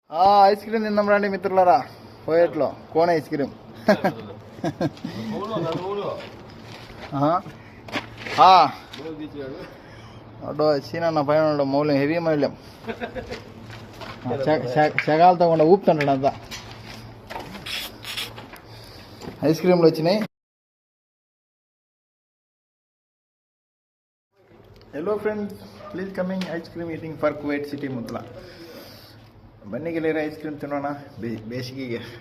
Ice cream తిందాం రండి మిత్రులారా. పోయేట్లో కోన్ ఐస్ క్రీమ్. అడ్డో సీనన్న పైన మౌల్యం హెవీ మౌల్యం శగాలతో కూడా ఊపుతుంటాడు అంతా. ఐస్ క్రీమ్లు వచ్చినాయి. Hello friends, please coming ice cream eating for Kuwait city ముద్లా. बन्नी के लिए आइसक्रीम तिना बेसिक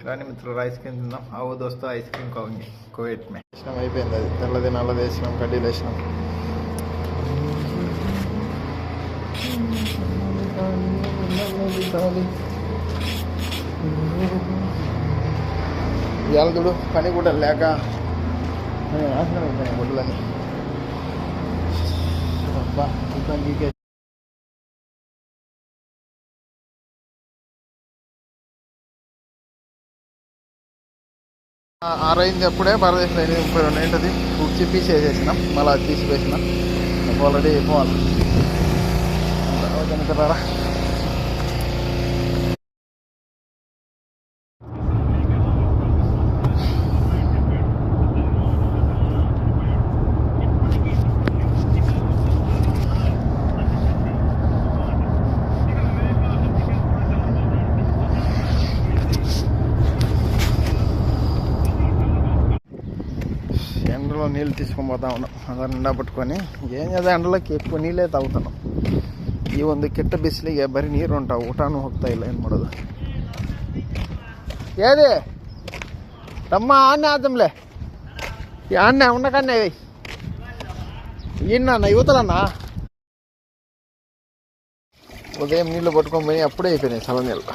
रानी मित्र आइसक्रीम तिंदा आओ दोस्तों आइसक्रीम खाओगे कुवैत में. అయిపోయింది అది తెల్లది నల్లది వేసినాం, కడ్డీలు వేసినాం. ఎల్దుడు పని కూడా లేక నాశనం అయిపోయినాయి గుడ్డలన్నీ. ఆరైంది అప్పుడే భారతదేశంలో 8:32 ఏంటది కుర్చీ పీస్ వేసేసినాం, మళ్ళీ తీసివేసినాం. ఆల్రెడీ పోవాలి. మిత్రులారా ఎండలో నీళ్ళు తీసుకొని పోతా ఉన్నాం. ಅದರ నిండా పట్టుకొని ఏం చేద్దాం, ఎండలోకి ఎక్కువ ನೀರೇ ತಾಗುತ್ತಾನ. ಈ ಒಂದು ಕೆಟ್ಟ ಬಿಸಿಲಿಗೆ ಬರೀ ನೀರು ಉಂಟಾವು, ಊಟನೂ ಹೋಗ್ತಾ ಇಲ್ಲ. ಏನು ಮಾಡೋದು? ఏది తమ్మ ఆన్నే ఆద్దంలే, ఆన్నే ఉండకన్నే ఈయన యువతలన్నా. ఉదయం నీళ్ళు పట్టుకొని పోయి అప్పుడే అయిపోయినాయి చల్ల నీళ్ళు.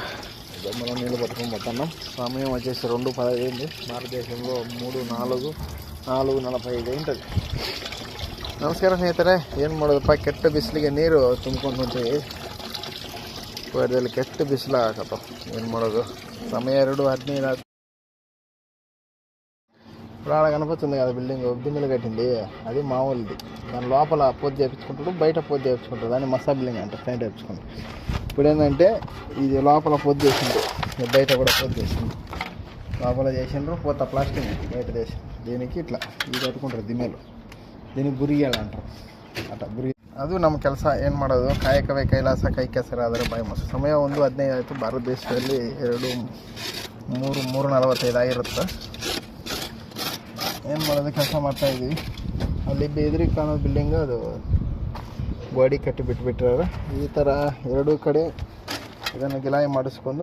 మనం నీళ్ళు పట్టుకొని పోతున్నాం. సమయం వచ్చేసి 2:15 భారతదేశంలో 4:45 ఉంటుంది. ನಮಸ್ಕಾರ ಸ್ನೇಹಿತರೆ. ಏನು ಮಾಡೋದಪ್ಪ, ಕೆಟ್ಟ ಬಿಸಿಲಿಗೆ ನೀರು ತುಂಬ್ಕೊಂಡು ಹೊಂಟೀವಿ. ಕುವೈತಲ್ಲಿ ಕೆಟ್ಟ ಬಿಸಿಲು ಆಗತ್ತ. ಏನು ಮಾಡೋದು? ಸಮಯ 2:15. ఇప్పుడు ఆడ కనపడుతుంది కదా బిల్డింగ్, బిల్డింగ్లు కట్టింది. అది మామూలుది. దాని లోపల పోద్దు చేయించుకుంటాడు, బయట పోద్దు చేయించుకుంటాడు. దాన్ని మసా బిల్డింగ్ అంటే పెయింట్ వేయించుకుంటాడు. ఇప్పుడు ఏంటంటే ఇది లోపల పొద్దు చేసిండు, బయట కూడా పొద్దు చేసిండు. లోపల చేసిండ్రు పోత ప్లాస్టిక్, బయట చేసి దీనికి ಇಟ್లా ಇದು ಕಟ್ಕೊಂಡ್ರೆ ದಿಮೇಲು దీనికి ಬುರಿಗೆಲ್ಲ ಅಂటారు. ಅಟ ಬುರಿ ಅದು ನಮ್ಮ ಕೆಲಸ. ಏನು ಮಾಡೋದು? ಕಾಯಕವೇ ಕೈಲಾಸ, ಕೈ ಕೆಸರಾದರೆ ಬಾಯಿ ಮೊಸರು. ಸಮಯ 1:15 ಆಯಿತು. ಭಾರತ ದೇಶದಲ್ಲಿ 3:45 ಆಗಿರುತ್ತೆ. ಏನು ಮಾಡೋದು? ಕೆಲಸ ಮಾಡ್ತಾಯಿದ್ದೀವಿ. ಅಲ್ಲಿ ಎದುರಿಗೆ ಕಾಣೋ ಬಿಲ್ಡಿಂಗು ಅದು ಗೋಡಿ ಕಟ್ಟಿ ಬಿಟ್ಬಿಟ್ರೆ ಈ ಥರ ಎರಡೂ ಕಡೆ ಇದನ್ನು ಗಿಲಾಯಿ ಮಾಡಿಸ್ಕೊಂಡು